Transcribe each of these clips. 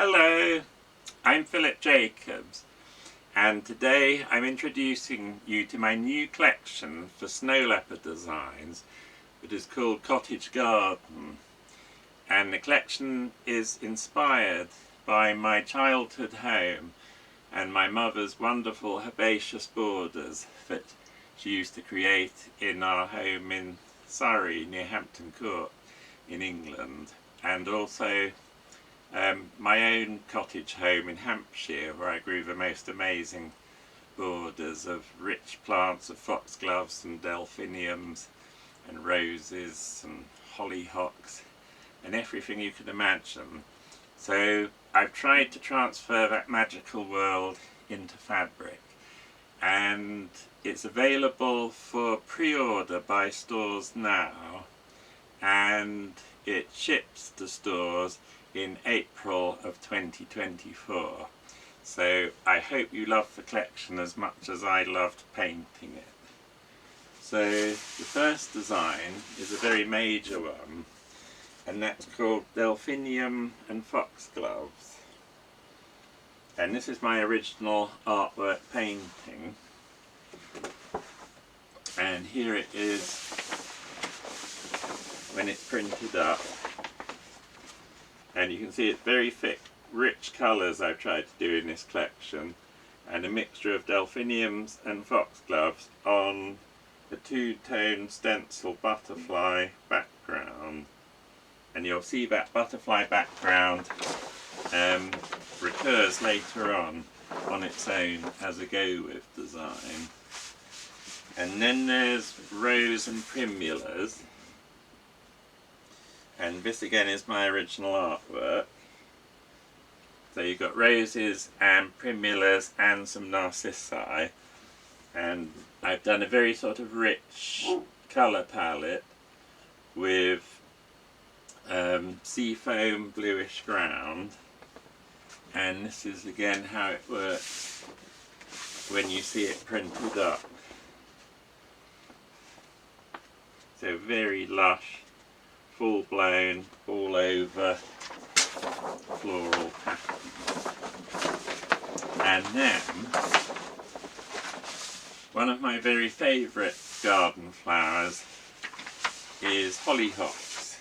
Hello, I'm Philip Jacobs, and today I'm introducing you to my new collection for Snow Leopard Designs. It is called Cottage Garden, and the collection is inspired by my childhood home and my mother's wonderful herbaceous borders that she used to create in our home in Surrey near Hampton Court in England, and also my own cottage home in Hampshire, where I grew the most amazing borders of rich plants of foxgloves and delphiniums and roses and hollyhocks and everything you could imagine. So I've tried to transfer that magical world into fabric, and it's available for pre-order by stores now, and it ships to stores in April of 2024. So I hope you love the collection as much as I loved painting it. So the first design is a very major one, and that's called Delphinium and Foxgloves. And this is my original artwork painting. And here it is when it's printed up. And you can see it's very thick, rich colours I've tried to do in this collection, and a mixture of delphiniums and foxgloves on a two-tone stencil butterfly background. And you'll see that butterfly background recurs later on its own as a go-with design. And then there's rose and primulas. And this again is my original artwork. So you've got roses and primulas and some narcissi. And I've done a very sort of rich colour palette with seafoam bluish ground. And this is again how it works when you see it printed up. So very lush, full-blown, all-over floral pattern. And then, one of my very favourite garden flowers is hollyhocks.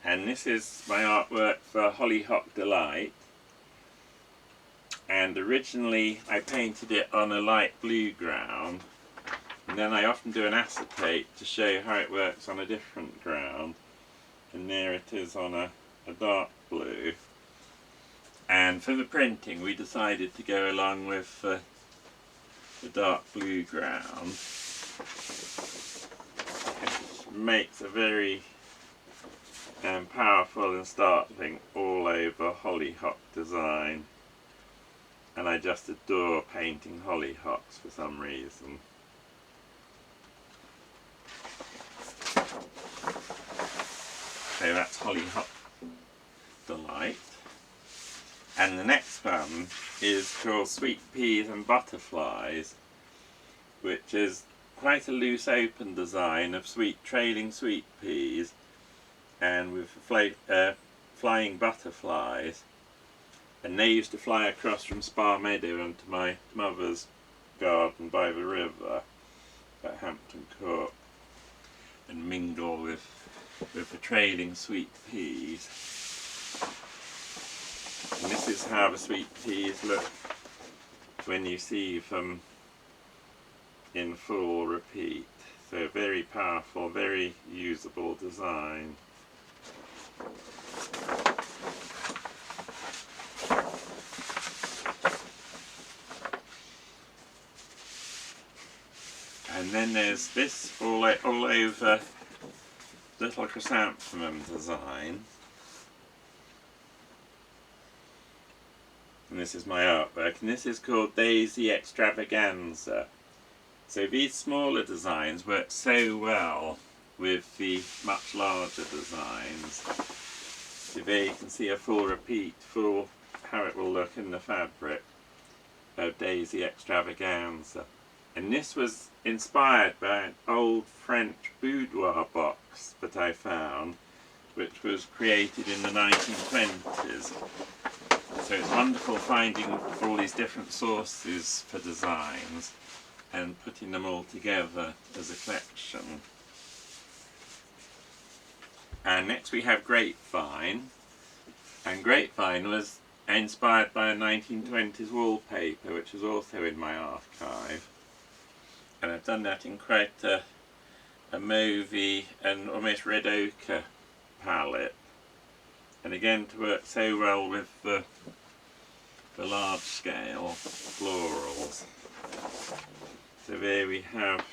And this is my artwork for Hollyhock Delight. And originally I painted it on a light blue ground, and then I often do an acetate to show how it works on a different ground. And there it is on a dark blue. And for the printing we decided to go along with the dark blue ground, which makes a very powerful and startling all over hollyhock design. And I just adore painting hollyhocks for some reason. So that's Hollyhock Delight. And the next one is called Sweet Peas and Butterflies, which is quite a loose open design of trailing sweet peas and with flying butterflies. And they used to fly across from Spa Meadow into my mother's garden by the river at Hampton Court and mingle with the trailing sweet peas. And this is how the sweet peas look when you see them in full repeat. So very powerful, very usable design. And then there's this all over little chrysanthemum design. And this is my artwork, and this is called Daisy Extravaganza. So these smaller designs work so well with the much larger designs. So there you can see a full repeat for how it will look in the fabric of Daisy Extravaganza. And this was inspired by an old French boudoir box that I found, which was created in the 1920s. So it's wonderful finding all these different sources for designs and putting them all together as a collection. And next we have Grap Vine, and Grap Vine was inspired by a 1920s wallpaper which is also in my archive, and I've done that in quite a mauvey and almost red ochre palette, and again to work so well with the large scale florals. So there we have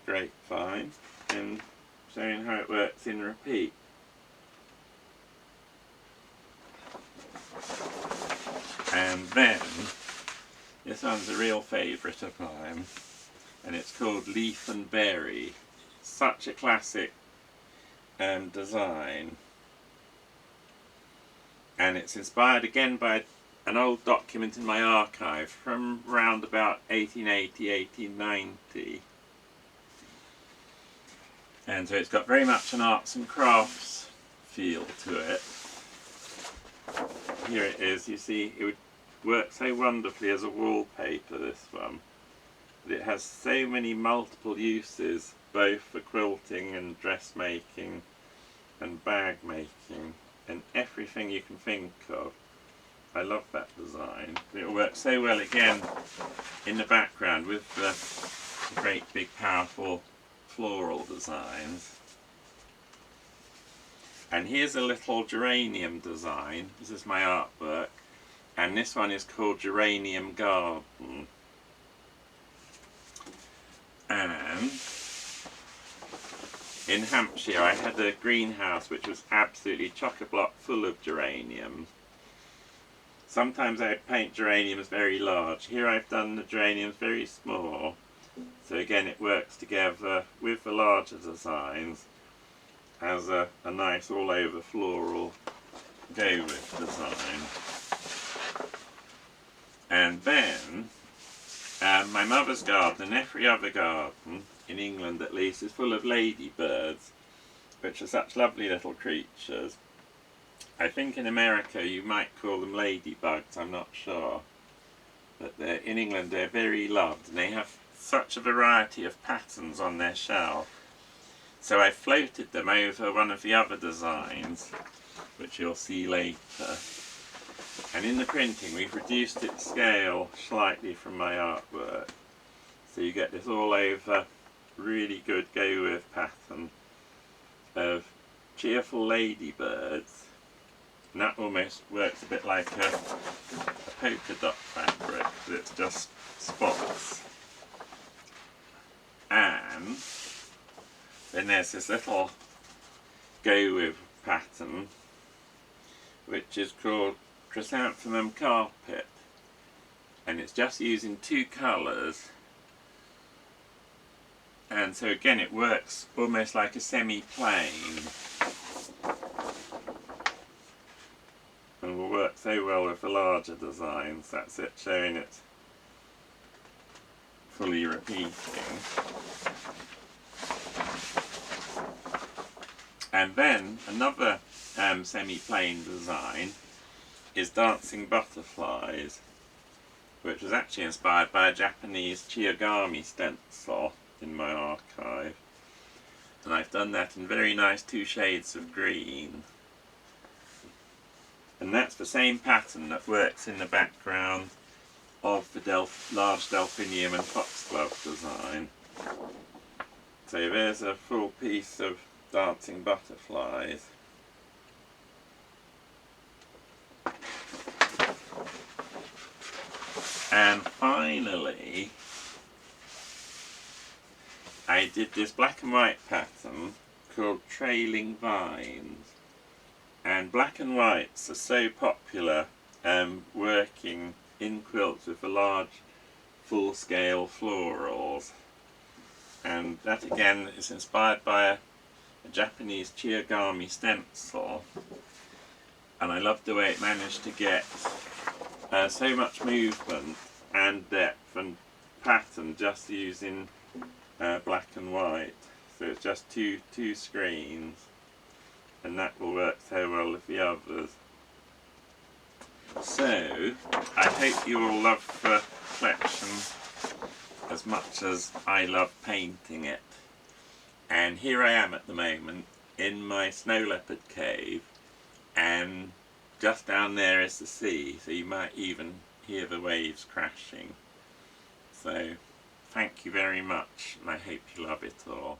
Grap Vine, and showing how it works in repeat. And then this one's a real favourite of mine, and it's called Leaf and Berry. Such a classic design, and it's inspired again by an old document in my archive from around about 1880-1890. And so it's got very much an arts and crafts feel to it. Here it is, you see, it would work so wonderfully as a wallpaper, this one. But it has so many multiple uses, both for quilting and dressmaking and bag making and everything you can think of. I love that design. It works so well again in the background with the great big powerful floral designs. And here's a little geranium design. This is my artwork, and this one is called Geranium Garden. And in Hampshire I had a greenhouse which was absolutely chock-a-block full of geraniums. Sometimes I'd paint geraniums very large. Here I've done the geraniums very small. So again it works together with the larger designs as a nice all over floral go with design. And then my mother's garden, and every other garden in England at least, is full of ladybirds, which are such lovely little creatures. I think in America you might call them ladybugs, I'm not sure. But in England they're very loved, and they have such a variety of patterns on their shell. So I floated them over one of the other designs, which you'll see later. And in the printing we've reduced its scale slightly from my artwork. So you get this all over really good go with pattern of cheerful ladybirds. And that almost works a bit like a polka dot fabric, but it's just spots. And then there's this little go with pattern which is called Camm Carpet, and it's just using two colours, and so again it works almost like a semi-plane and will work so well with the larger designs. That's it, showing it fully repeating. And then another semi-plane design is Dancing Butterflies, which was actually inspired by a Japanese Chiyagami stencil in my archive. And I've done that in very nice two shades of green. And that's the same pattern that works in the background of the large Delphinium and Foxglove design. So there's a full piece of Dancing Butterflies. And finally, I did this black and white pattern called Trailing Vines. And black and whites are so popular working in quilts with the large full-scale florals. And that again is inspired by a Japanese Chiyagami stencil. And I love the way it managed to get so much movement and depth and pattern just using black and white. So it's just two screens, and that will work so well with the others. So, I hope you all love the collection as much as I love painting it. And here I am at the moment in my Snow Leopard cave, and just down there is the sea, so you might even hear the waves crashing. So, thank you very much, and I hope you love it all.